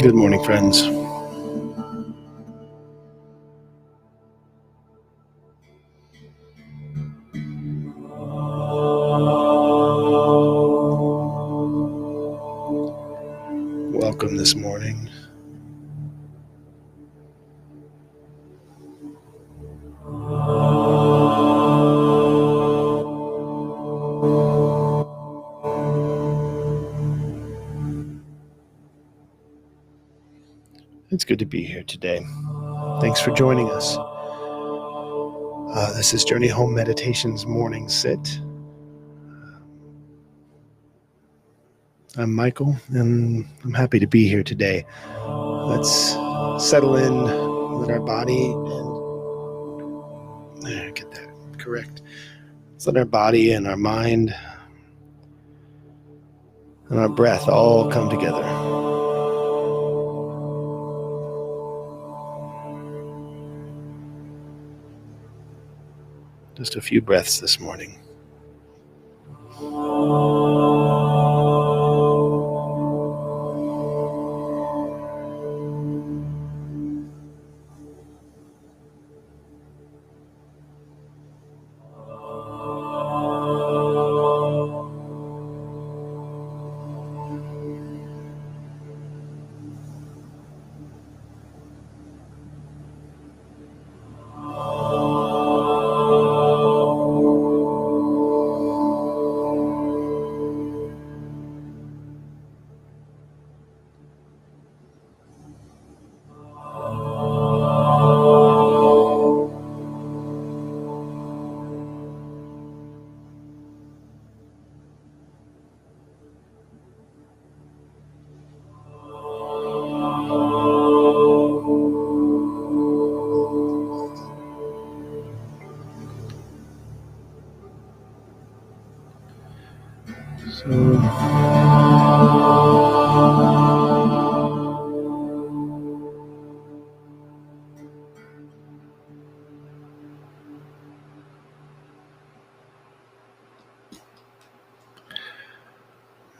Good morning, friends. Welcome this morning. It's good to be here today. Thanks for joining us. This is Journey Home Meditation's Morning Sit. I'm Michael, and I'm happy to be here today. Let's settle in, let our body and get that correct. Let's let our body and our mind and our breath all come together. Just a few breaths this morning.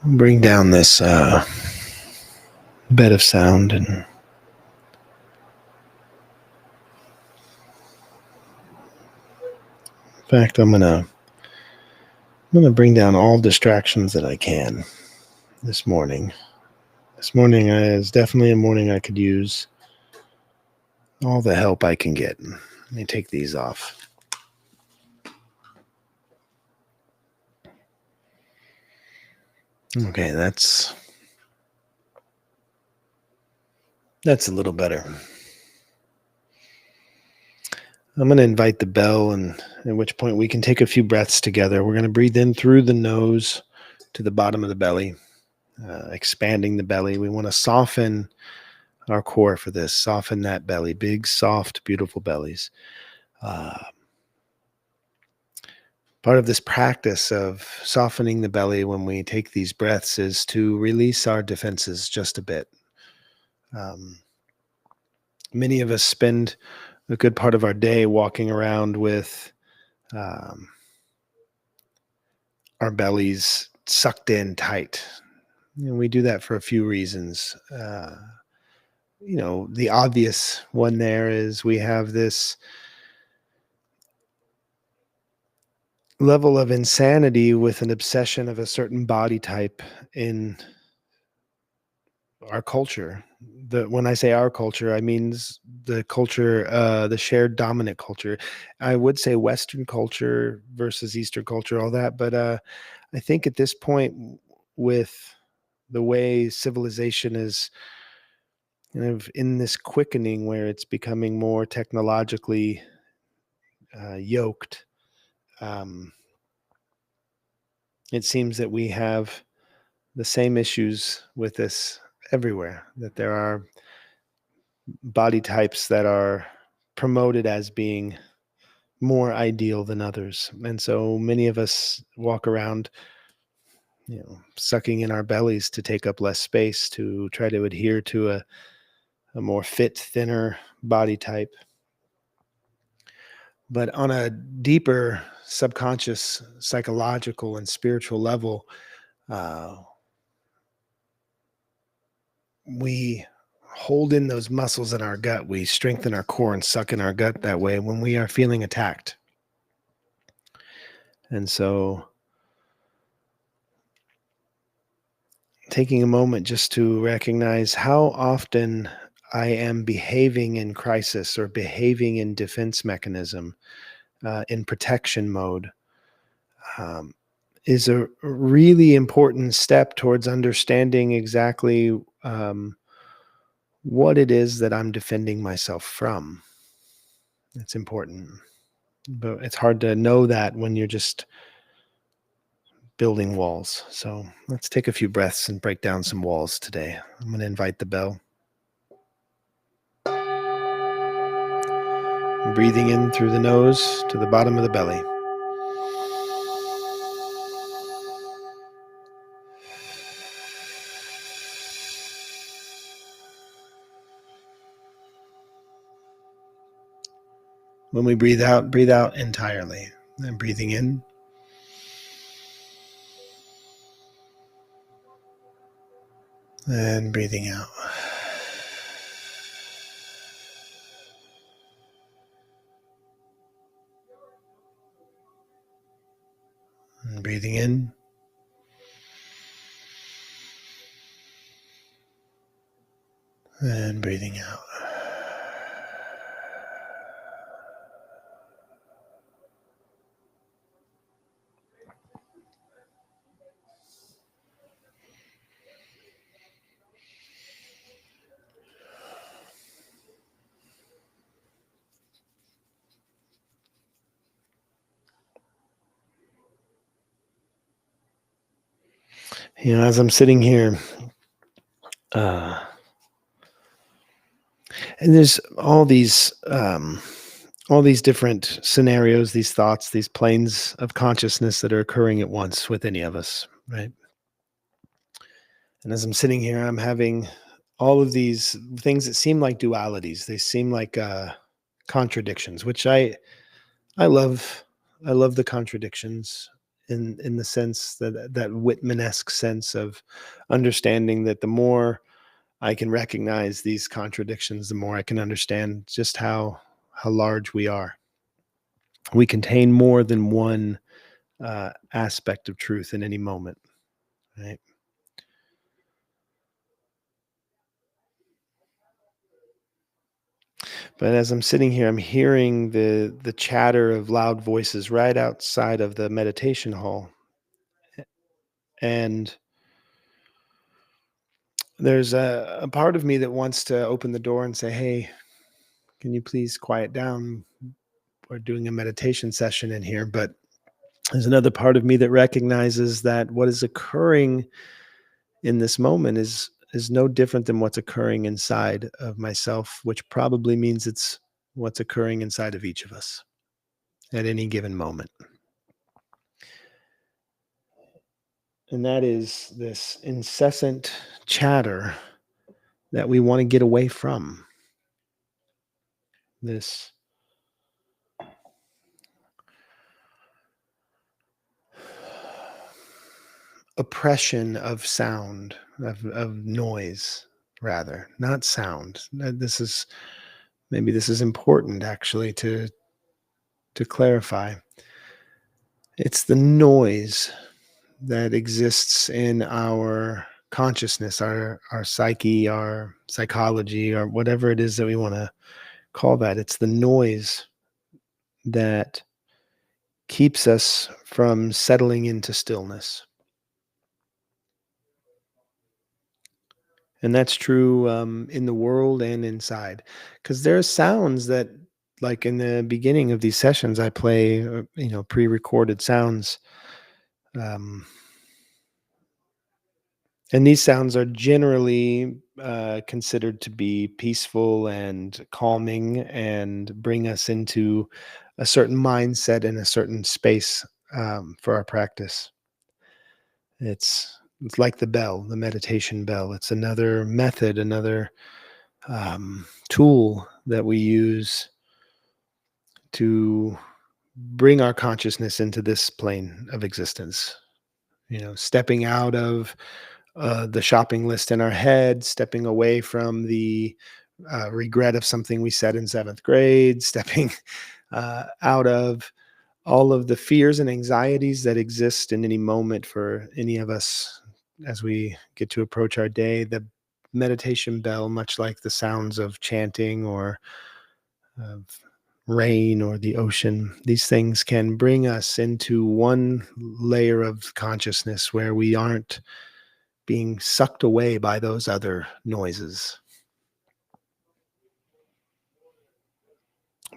Bring down this bed of sound, and in fact, I'm gonna bring down all distractions that I can this morning. This morning is definitely a morning I could use all the help I can get. Let me take these off. Okay, that's a little better. I'm going to invite the bell, and at which point we can take a few breaths together. We're going to breathe in through the nose to the bottom of the belly, expanding the belly. We want to soften our core for this, soften that belly, big, soft, beautiful bellies. Part of this practice of softening the belly when we take these breaths is to release our defenses just a bit. Many of us spend a good part of our day walking around with our bellies sucked in tight. And we do that for a few reasons. The obvious one there is we have this level of insanity with an obsession of a certain body type in our culture. When I say our culture, I mean the culture, the shared dominant culture. I would say Western culture versus Eastern culture, all that. But I think at this point, with the way civilization is kind of in this quickening where it's becoming more technologically yoked, it seems that we have the same issues with this everywhere, that there are body types that are promoted as being more ideal than others. And so many of us walk around, sucking in our bellies to take up less space, to try to adhere to a more fit, thinner body type. But on a deeper subconscious, psychological, and spiritual level, we hold in those muscles in our gut. We strengthen our core and suck in our gut that way when we are feeling attacked. And so taking a moment just to recognize how often I am behaving in crisis or behaving in defense mechanism, in protection mode, um, is a really important step towards understanding exactly what it is that I'm defending myself from. It's important, but it's hard to know that when you're just building walls. So let's take a few breaths and break down some walls today. I'm going to invite the bell. Breathing in through the nose to the bottom of the belly. When we breathe out entirely. And breathing in. And breathing out. And breathing in. And breathing out. As I'm sitting here, and there's all these different scenarios, these thoughts, these planes of consciousness that are occurring at once with any of us, right? And as I'm sitting here, I'm having all of these things that seem like dualities. They seem like contradictions, which I love. I love the contradictions in the sense that Whitman-esque sense of understanding that the more I can recognize these contradictions, the more I can understand just how large we are. We contain more than one aspect of truth in any moment, right? But as I'm sitting here, I'm hearing the chatter of loud voices right outside of the meditation hall, and there's a part of me that wants to open the door and say, "Hey, can you please quiet down? We're doing a meditation session in here." But there's another part of me that recognizes that what is occurring in this moment is no different than what's occurring inside of myself, which probably means it's what's occurring inside of each of us at any given moment. And that is this incessant chatter that we want to get away from. This oppression of sound, of noise, rather, not sound. This is maybe this is important actually to clarify. It's the noise that exists in our consciousness, our psyche, our psychology, or whatever it is that we want to call that. It's the noise that keeps us from settling into stillness. And that's true in the world and inside. Because there are sounds that, like in the beginning of these sessions, I play, pre recorded sounds. Um, and these sounds are generally considered to be peaceful and calming and bring us into a certain mindset and a certain space for our practice. It's like the bell, the meditation bell. It's another method, another tool that we use to bring our consciousness into this plane of existence. Stepping out of the shopping list in our head, stepping away from the regret of something we said in seventh grade, stepping out of all of the fears and anxieties that exist in any moment for any of us as we get to approach our day. The meditation bell, much like the sounds of chanting or of rain or the ocean, these things can bring us into one layer of consciousness where we aren't being sucked away by those other noises.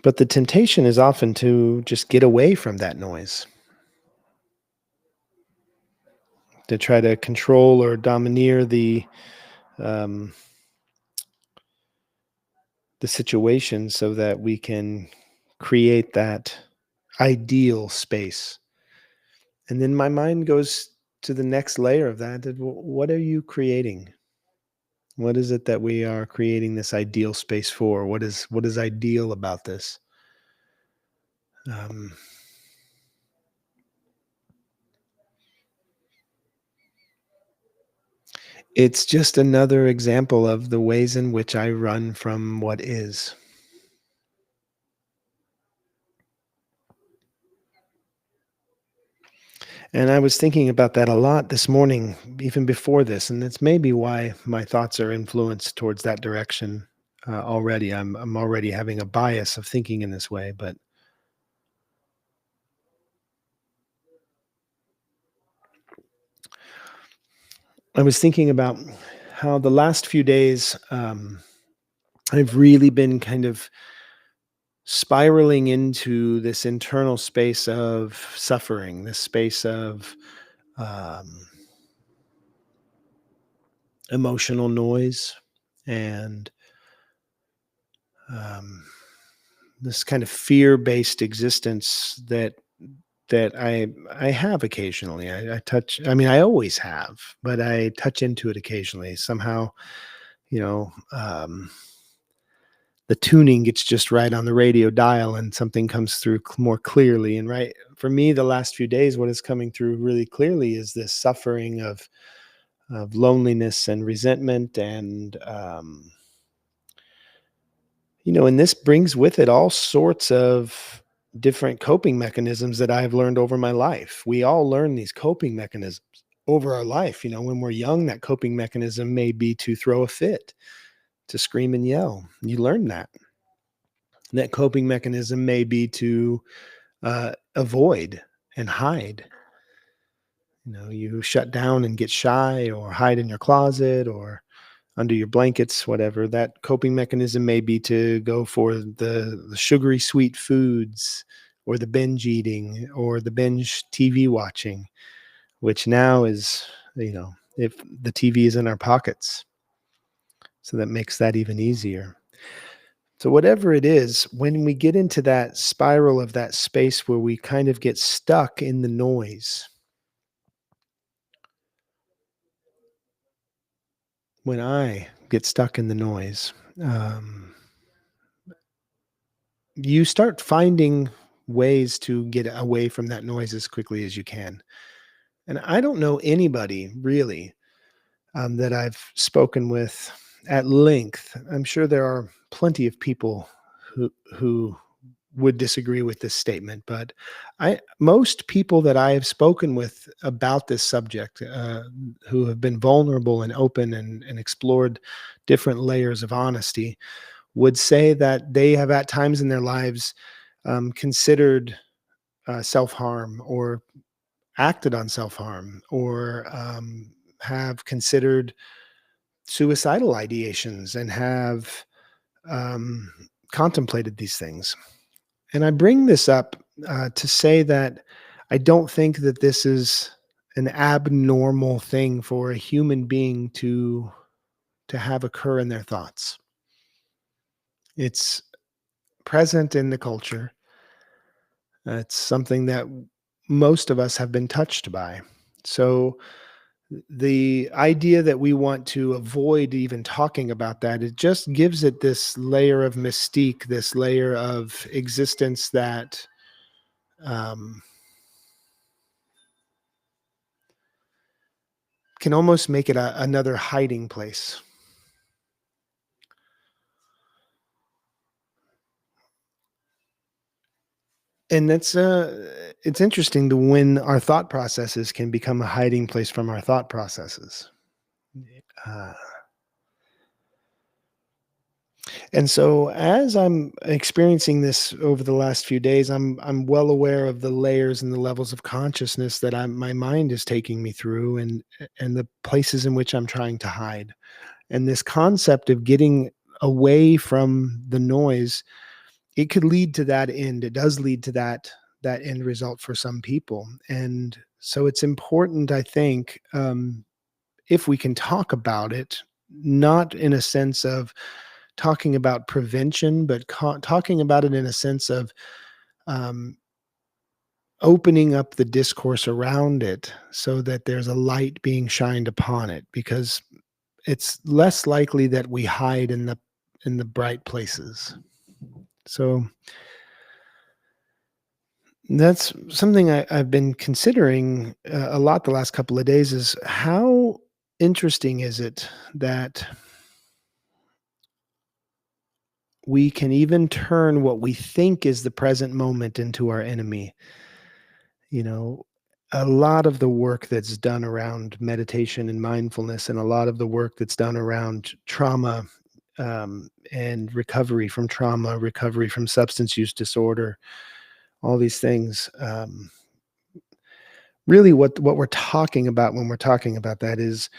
But the temptation is often to just get away from that noise, to try to control or domineer um, the situation so that we can create that ideal space. And then my mind goes to the next layer of that. What are you creating? What is it that we are creating this ideal space for? What is ideal about this? Um, it's just another example of the ways in which I run from what is. And I was thinking about that a lot this morning, even before this, and it's maybe why my thoughts are influenced towards that direction already. I'm already having a bias of thinking in this way, but I was thinking about how the last few days I've really been kind of spiraling into this internal space of suffering, this space of um, emotional noise, and um, this kind of fear-based existence that I have occasionally. I touch. I mean, I always have, but I touch into it occasionally. Somehow, you know, the tuning gets just right on the radio dial, and something comes through more clearly. And right for me, the last few days, what is coming through really clearly is this suffering of loneliness and resentment, and and this brings with it all sorts of different coping mechanisms that I've learned over my life. We all learn these coping mechanisms over our life. When we're young, that coping mechanism may be to throw a fit, to scream and yell. You learn that. That coping mechanism may be to avoid and hide. You shut down and get shy, or hide in your closet, or under your blankets, whatever. That coping mechanism may be to go for the sugary sweet foods, or the binge eating, or the binge TV watching, which now is, if the TV is in our pockets. So that makes that even easier. So whatever it is, when we get into that spiral of that space where we kind of get stuck in the noise, when I get stuck in the noise, you start finding ways to get away from that noise as quickly as you can. And I don't know anybody really that I've spoken with at length. I'm sure there are plenty of people who would disagree with this statement, but most people that I have spoken with about this subject, who have been vulnerable and open and explored different layers of honesty, would say that they have at times in their lives considered self-harm, or acted on self-harm, or have considered suicidal ideations, and have um, contemplated these things. And I bring this up to say that I don't think that this is an abnormal thing for a human being to have occur in their thoughts. It's present in the culture. It's something that most of us have been touched by. So the idea that we want to avoid even talking about that, it just gives it this layer of mystique, this layer of existence that um, can almost make it another hiding place. And that's it's interesting to when our thought processes can become a hiding place from our thought processes. Uh, and so as I'm experiencing this over the last few days, I'm well aware of the layers and the levels of consciousness that my mind is taking me through, and the places in which I'm trying to hide. And this concept of getting away from the noise, it could lead to that end. It does lead to that end result for some people. And so it's important, I think, if we can talk about it, not in a sense of talking about prevention, but talking about it in a sense of um, opening up the discourse around it so that there's a light being shined upon it, because it's less likely that we hide in the bright places. So that's something I've been considering a lot the last couple of days, is how interesting is it that we can even turn what we think is the present moment into our enemy. You know, a lot of the work that's done around meditation and mindfulness, and a lot of the work that's done around trauma, and recovery from trauma, recovery from substance use disorder, all these things. Really, what we're talking about when we're talking about that is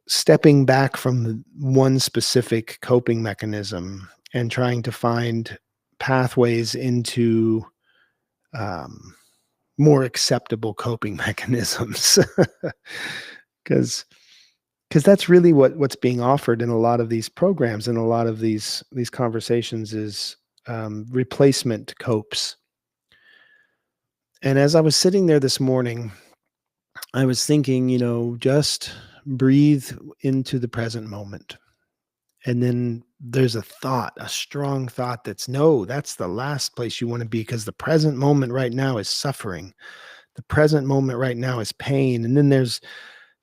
stepping back from one specific coping mechanism and trying to find pathways into um, more acceptable coping mechanisms. because because that's really what's being offered in a lot of these programs and a lot of these conversations is replacement copes. And as I was sitting there this morning, I was thinking, just breathe into the present moment. And then there's a thought, a strong thought that's no, that's the last place you want to be, because the present moment right now is suffering. The present moment right now is pain. And then there's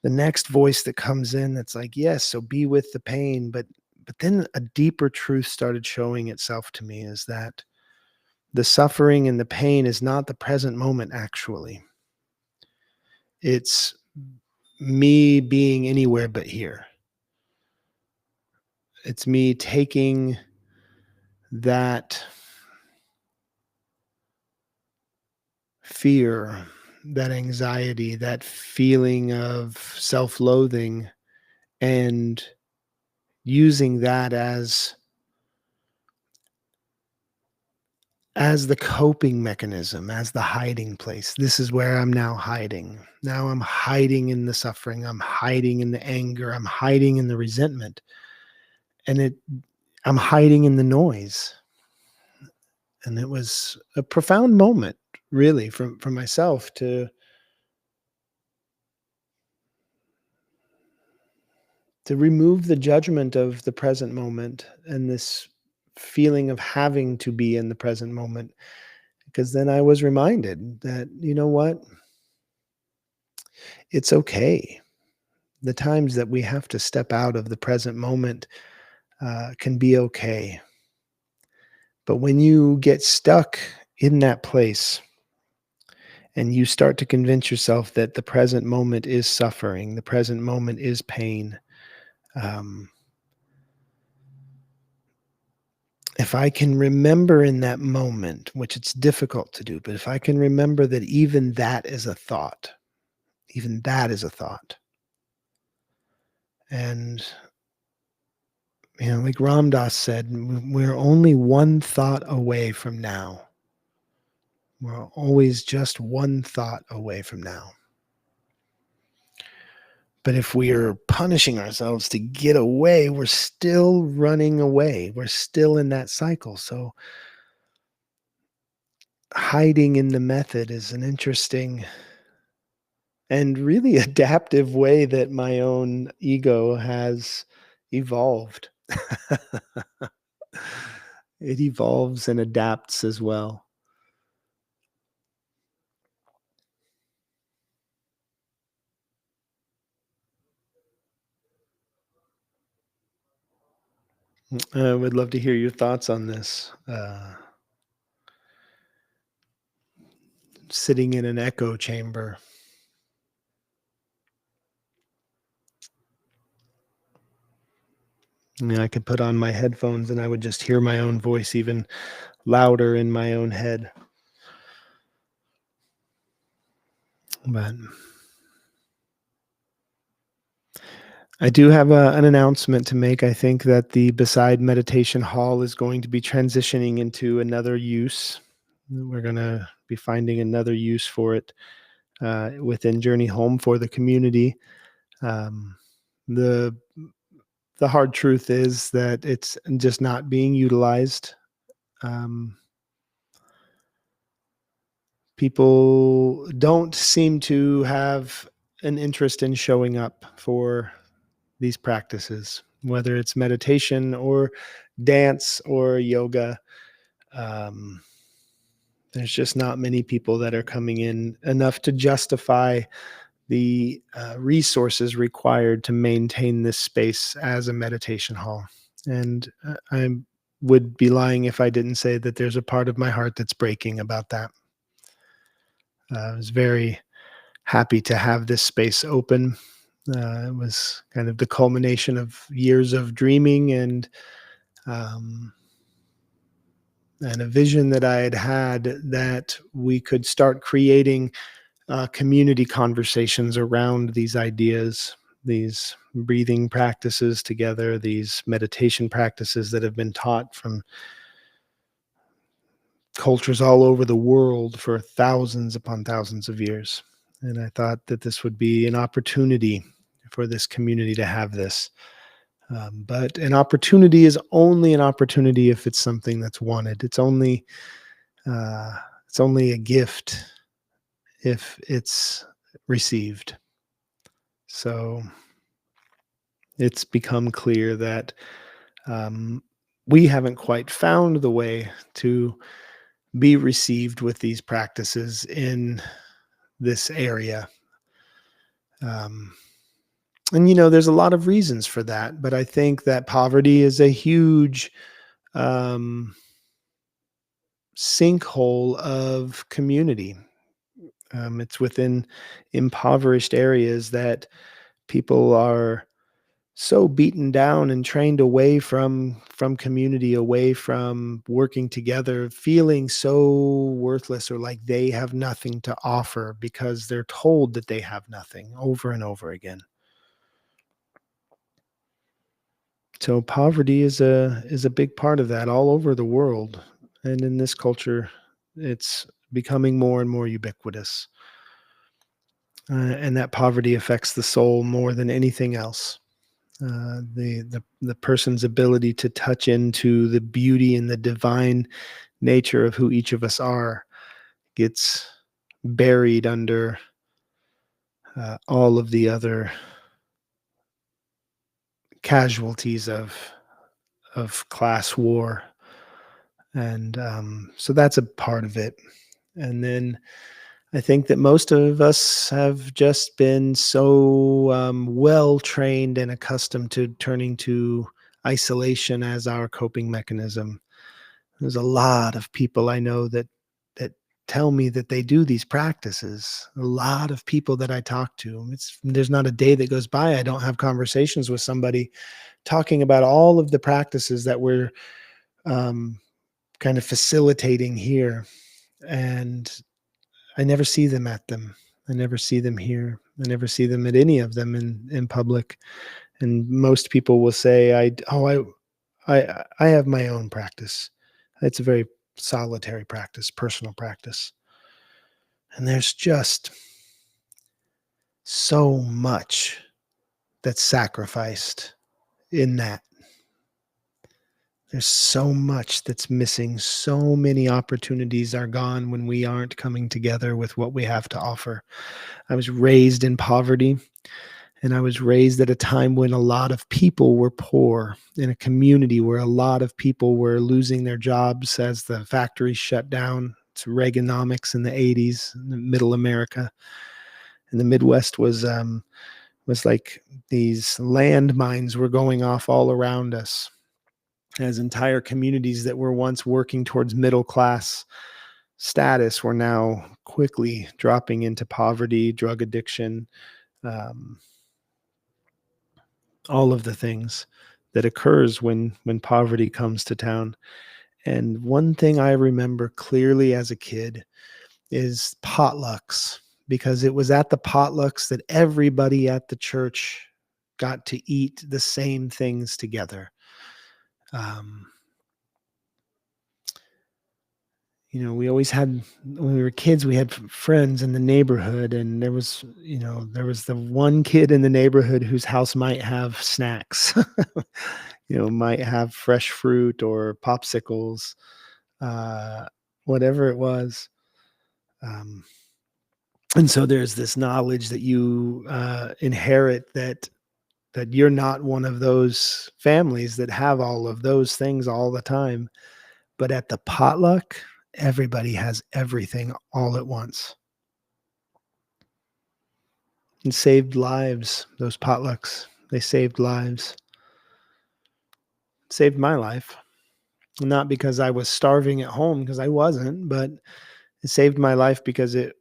the next voice that comes in that's like, yes, so be with the pain. But then a deeper truth started showing itself to me, is that the suffering and the pain is not the present moment actually. It's me being anywhere but here. It's me taking that fear, that anxiety, that feeling of self-loathing, and using that as the coping mechanism, as the hiding place. This is where I'm now hiding. Now I'm hiding in the suffering. I'm hiding in the anger. I'm hiding in the resentment. And I'm hiding in the noise. And it was a profound moment, really, for myself to remove the judgment of the present moment and this feeling of having to be in the present moment. Because then I was reminded that, you know what? It's okay. The times that we have to step out of the present moment can be okay. But when you get stuck in that place and you start to convince yourself that the present moment is suffering, the present moment is pain, um, if I can remember in that moment, which it's difficult to do, but if I can remember that even that is a thought, even that is a thought. And, like Ram Dass said, we're only one thought away from now. We're always just one thought away from now. But if we are punishing ourselves to get away, we're still running away. We're still in that cycle. So hiding in the method is an interesting and really adaptive way that my own ego has evolved. It evolves and adapts as well. I would love to hear your thoughts on this. Sitting in an echo chamber. I mean, I could put on my headphones and I would just hear my own voice even louder in my own head. But I do have an announcement to make. I think that the Beside Meditation Hall is going to be transitioning into another use. We're going to be finding another use for it within Journey Home for the community. Um, the the hard truth is that it's just not being utilized. Um, People don't seem to have an interest in showing up for these practices, whether it's meditation or dance or yoga. Um, there's just not many people that are coming in enough to justify the resources required to maintain this space as a meditation hall. And I would be lying if I didn't say that there's a part of my heart that's breaking about that. I was very happy to have this space open. It was kind of the culmination of years of dreaming um, and a vision that I had had that we could start creating community conversations around these ideas, these breathing practices together, these meditation practices that have been taught from cultures all over the world for thousands upon thousands of years. And I thought that this would be an opportunity for this community to have this. But an opportunity is only an opportunity if it's something that's wanted. Uh, it's only a gift if it's received. So it's become clear that um, we haven't quite found the way to be received with these practices in this area. Um, and, there's a lot of reasons for that, but I think that poverty is a huge um, sinkhole of community. It's within impoverished areas that people are so beaten down and trained away from community, away from working together, feeling so worthless or like they have nothing to offer because they're told that they have nothing over and over again. So poverty is a big part of that all over the world, and in this culture it's becoming more and more ubiquitous. And that poverty affects the soul more than anything else. The person's ability to touch into the beauty and the divine nature of who each of us are gets buried under all of the other casualties of class war, and so that's a part of it. And then I think that most of us have just been so well trained and accustomed to turning to isolation as our coping mechanism. There's a lot of people I know that tell me that they do these practices. A lot of people that I talk to. There's not a day that goes by I don't have conversations with somebody talking about all of the practices that we're um, kind of facilitating here. And I never see them at them. I never see them here. I never see them at any of them in public. And most people will say, I have my own practice. It's a very solitary practice, personal practice. And there's just so much that's sacrificed in that. There's so much that's missing. So many opportunities are gone when we aren't coming together with what we have to offer. I was raised in poverty, and I was raised at a time when a lot of people were poor, in a community where a lot of people were losing their jobs as the factories shut down. It's Reaganomics in the 80s, in middle America. And the Midwest was like these landmines were going off all around us. as entire communities that were once working towards middle class status were now quickly dropping into poverty, drug addiction, um, all of the things that occurs when poverty comes to town. And one thing I remember clearly as a kid is potlucks, because it was at the potlucks that everybody at the church got to eat the same things together. Um, we always had, when we were kids, we had friends in the neighborhood, and there was the one kid in the neighborhood whose house might have snacks, might have fresh fruit or popsicles, uh, whatever it was. Um, and so there's this knowledge that you inherit, that you're not one of those families that have all of those things all the time. But at the potluck, everybody has everything all at once. And saved lives, those potlucks. They saved lives. Saved my life. Not because I was starving at home, because I wasn't, but it saved my life because it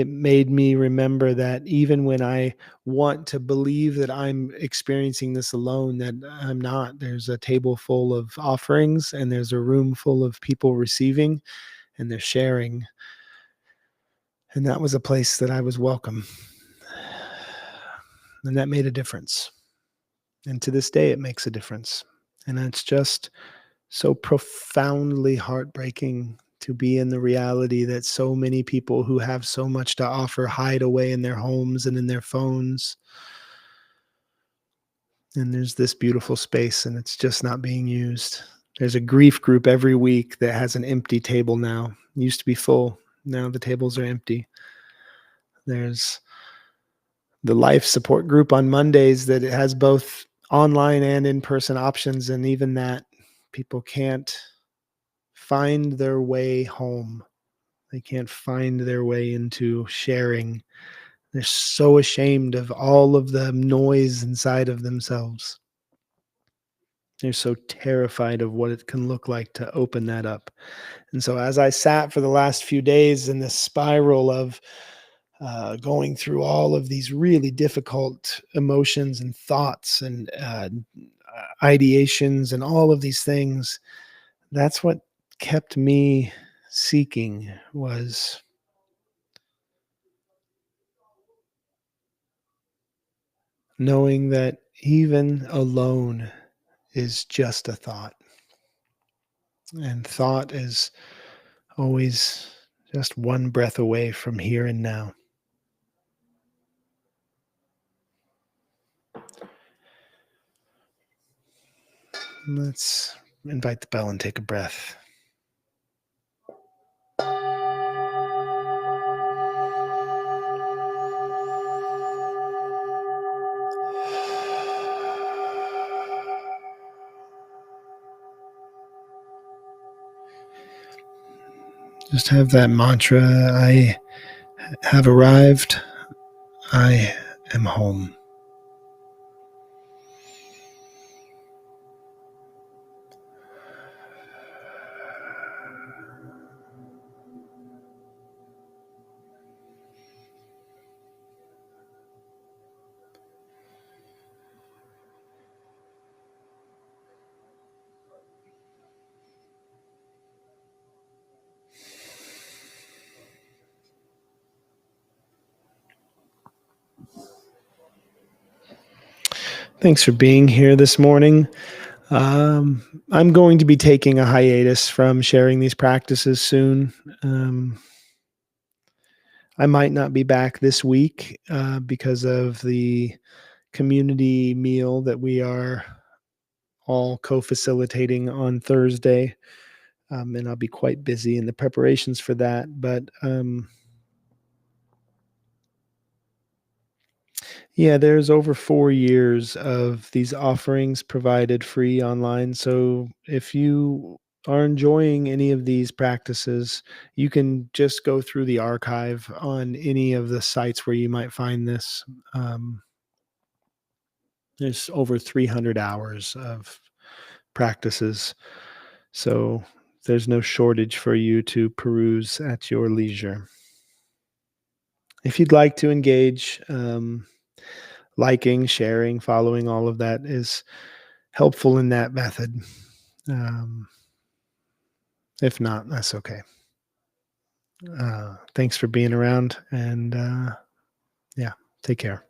made me remember that even when I want to believe that I'm experiencing this alone, that I'm not. There's a table full of offerings, and there's a room full of people receiving, and they're sharing. And that was a place that I was welcome. And that made a difference. And to this day, it makes a difference. And it's just so profoundly heartbreaking to be in the reality that so many people who have so much to offer hide away in their homes and in their phones. And there's this beautiful space, and it's just not being used. There's a grief group every week that has an empty table now. It used to be full. Now the tables are empty. There's the life support group on Mondays that it has both online and in-person options. And even that, people can't find their way home. They can't find their way into sharing. They're so ashamed of all of the noise inside of themselves. They're so terrified of what it can look like to open that up. And so as I sat for the last few days in this spiral of going through all of these really difficult emotions and thoughts and ideations and all of these things, that's what kept me seeking, was knowing that even alone is just a thought. And thought is always just one breath away from here and now. Let's invite the bell and take a breath. Just have that mantra: I have arrived. I am home. Thanks for being here this morning. I'm going to be taking a hiatus from sharing these practices soon. I might not be back this week because of the community meal that we are all co-facilitating on Thursday. And I'll be quite busy in the preparations for that. But yeah, there's over 4 years of these offerings provided free online. So if you are enjoying any of these practices, you can just go through the archive on any of the sites where you might find this. There's over 300 hours of practices. So there's no shortage for you to peruse at your leisure. If you'd like to engage, liking, sharing, following, all of that is helpful in that method. Um, if not, that's okay. Thanks for being around, and yeah, take care.